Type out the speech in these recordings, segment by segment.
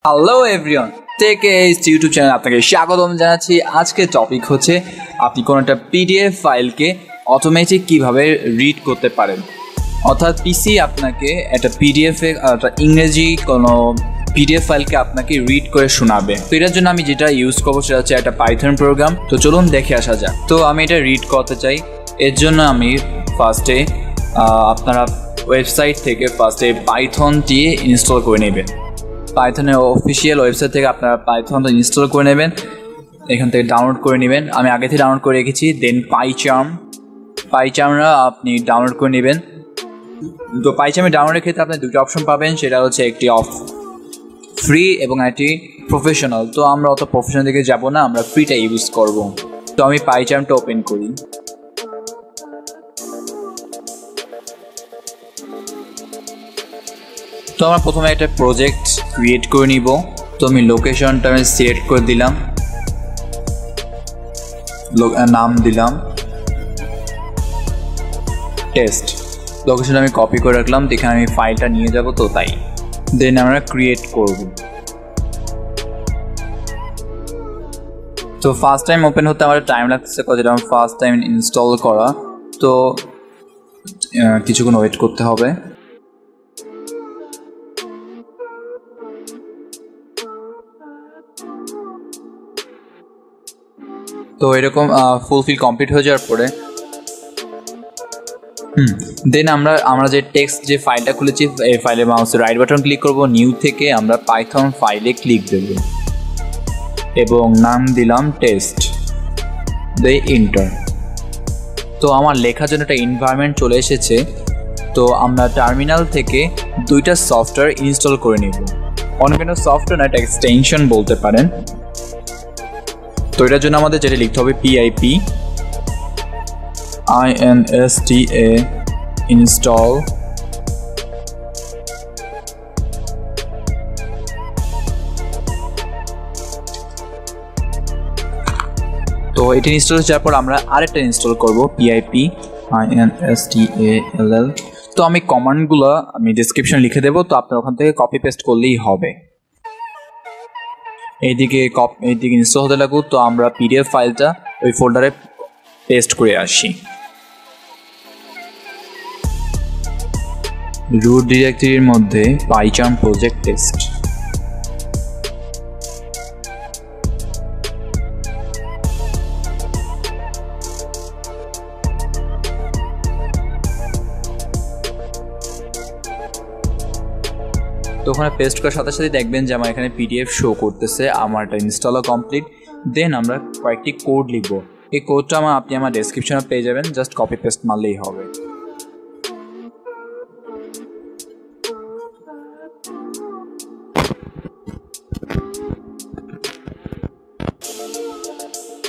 Hello everyone, tech H YouTube চ্যানেলে আপনাকে স্বাগতম জানাচ্ছি। আজকে টপিক হচ্ছে আপনি কোনো একটা পিডিএফ ফাইলকে অটোমেটিক কিভাবে রিড করতে পারেন। অর্থাৎ পিসি আপনাকে একটা পিডিএফে ইংরেজি কোনো পিডিএফ ফাইলকে আপনাকে রিড করে শোনাবে। তো এটার জন্য আমি যেটা ইউজ করবো সেটা হচ্ছে একটা পাইথন প্রোগ্রাম। তো চলুন দেখে আসা যাক। তো আমি এটা রিড করতে চাই, এর জন্য আমি ফার্স্টে আপনারা ওয়েবসাইট থেকে ফার্স্টে পাইথনটি ইনস্টল করে নেবেন। পাইথনের অফিসিয়াল ওয়েবসাইট থেকে আপনারা পাইথনটা ইনস্টল করে নেবেন, এখান থেকে ডাউনলোড করে নেবেন। আমি আগে থেকে ডাউনলোড করে রেখেছি। দেন পাইচার্মরা আপনি ডাউনলোড করে নেবেন। তো পাইচার্মে ডাউনলোডের ক্ষেত্রে আপনি দুটো অপশন পাবেন, সেটা হচ্ছে একটি ফ্রি এবং একটি প্রফেশনাল। তো আমরা অত প্রফেশনাল দিকে যাব না, আমরা ফ্রিটা ইউজ করব। তো আমি পাইচার্মটা ওপেন করি। তো আমরা প্রথমে একটা প্রজেক্ট ক্রিয়েট করে নিব। তো আমি লোকেশনটা আমি সিলেক্ট করে দিলাম, নাম দিলাম টেস্ট। লোকেশন আমি কপি করে রাখলাম, এখানে আমি ফাইলটা নিয়ে যাব। তো তাই দেন আমরা ক্রিয়েট করব। তো ফার্স্ট টাইম ওপেন হতে আমার টাইম লাগতেছে, যেটা আমার ফার্স্ট টাইম ইনস্টল করা। তো কিছুক্ষণ ওয়েট করতে হবে। তো এরকম ফুলফিল কমপ্লিট হয়ে যাওয়ার পরে দেন আমরা যে টেক্সট যে ফাইলটা খুলেছি, এই ফাইলে মাউসের রাইট বাটন ক্লিক করব, নিউ থেকে আমরা পাইথন ফাইলে ক্লিক দেব এবং নাম দিলাম টেস্ট, দে এন্টার। তো আমার লেখার জন্য একটা এনভায়রনমেন্ট চলে এসেছে। তো আমরা টার্মিনাল থেকে দুইটা সফটওয়্যার ইনস্টল করে নেব। অন্য কোনো সফটওয়্যার না, একটা এক্সটেনশন বলতে পারেন। তো এটার জন্য আমাদের যেটা লিখতে হবে pip insta install। তো এটি ইনস্টল হয়ে যাওয়ার পর আমরা আরেকটা ইনস্টল করব pip install। তো আমি কমান্ডগুলো আমি ডেসক্রিপশন লিখে দেবো, তো আপনার ওখান থেকে কপি পেস্ট করলেই হবে। এইদিকে ইনস্টল হতে লাগুক। তো আমরা পিডিএফ ফাইলটা ওই ফোল্ডারে পেস্ট করে আসি। রুট ডিরেক্টরির মধ্যে পাইচার্ম প্রজেক্ট টেস্ট। তো ওখানে পেস্ট করার সাথে সাথে দেখবেন যে আমার এখানে পিডিএফ শো করতেছে, আমার এটা ইনস্টলও কমপ্লিট। দেন আমরা কয়েকটি কোড লিখবো। এই কোডটা আপনি আমার ডেসক্রিপশনে পেয়ে যাবেন, জাস্ট কপি পেস্ট মারলেই হবে।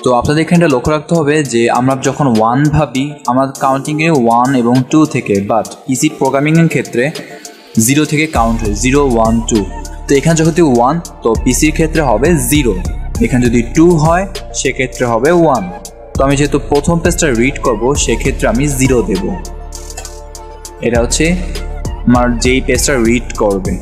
তো আপনাদের এখানটা লক্ষ্য রাখতে হবে যে আমরা যখন 1 ভাবি, আমরা কাউন্টিংয়ে 1 এবং 2 থেকে, বাট পিসি প্রোগ্রামিংয়ের ক্ষেত্রে 0 থেকে কাউন্ট হয়, 0 1 2। তো এখানে যখন 1, তো পিসির ক্ষেত্রে হবে 0। এখানে যদি 2 হয় সেক্ষেত্রে হবে 1। তো আমি যেহেতু প্রথম পেজটা রিড করব, সেক্ষেত্রে আমি 0 দেব। এটা হচ্ছে আমার যেই পেজটা রিড করবে।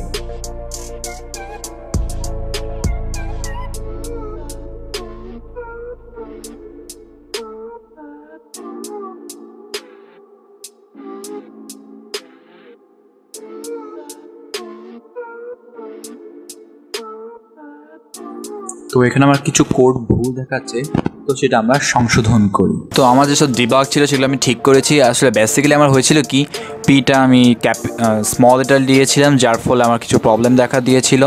তো এখানে আমার কিছু কোড ভুল দেখাচ্ছে, তো সেটা আমরা সংশোধন করি। তো আমার যেসব ডিবাগ ছিল সেগুলো আমি ঠিক করেছি। আসলে বেসিক্যালি আমার হয়েছিল কি, পিটা আমি স্মল লেটার দিয়েছিলাম, যার ফলে আমার কিছু প্রবলেম দেখা দিয়েছিল।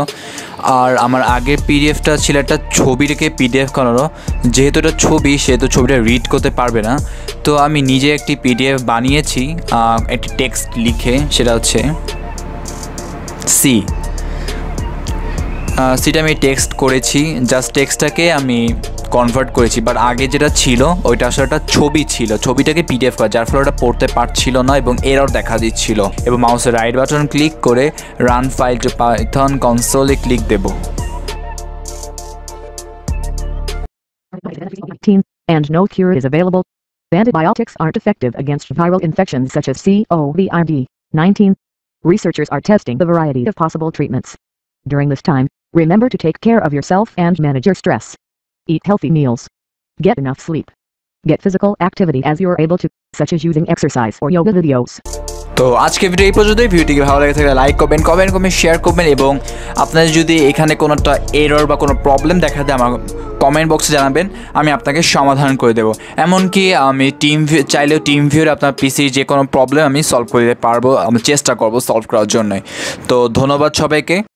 আর আমার আগের পিডিএফটা ছিল একটা ছবি রেখে পিডিএফ করানো, যেহেতু এটা ছবি সেহেতু ছবিটা রিড করতে পারবে না। তো আমি নিজে একটি পিডিএফ বানিয়েছি একটি টেক্সট লিখে, সেটা হচ্ছে সিটা আমি টেক্সট করেছি, জাস্ট টেক্সটটাকে আমি কনভার্ট করেছি। বাট আগে যেটা ছিল ওইটা আসলে একটা ছবি ছিল, ছবিটাকে পিডিএফ করা, যার ফলে ওটা পড়তে পারছিল না এবং এরর দেখা দিচ্ছিল। এবং মাউসের রাইট বাটন ক্লিক করে রান ফাইল টু পাইথন কনসোলে ক্লিক দেব। And no cure is available. Antibiotics aren't effective against viral infections such as COVID-19. Researchers are testing the variety of possible treatments. During this time, Remember to take care of yourself and manage your stress. Eat healthy meals. Get enough sleep. Get physical activity as you are able to, such as using exercise or yoga videos. তো আজকে video এই পর্যন্তই। ভিডিওটি ভালো লাগে থাকলে like করবেন, comment share করবেন এবং আপনাদের যদি এখানে কোনো একটা এরর বা কোনো প্রবলেম দেখা দেয় আমার কমেন্ট বক্সে জানাবেন, আমি আপনাকে সমাধান করে দেবো। এমনকি আমি চাইলেও টিম ভিউরে আপনার পিসির যে কোনো প্রবলেম আমি সলভ করে দিতে পারবো, আমি চেষ্টা করবো সলভ করার জন্যই। তো ধন্যবাদ সবাইকে।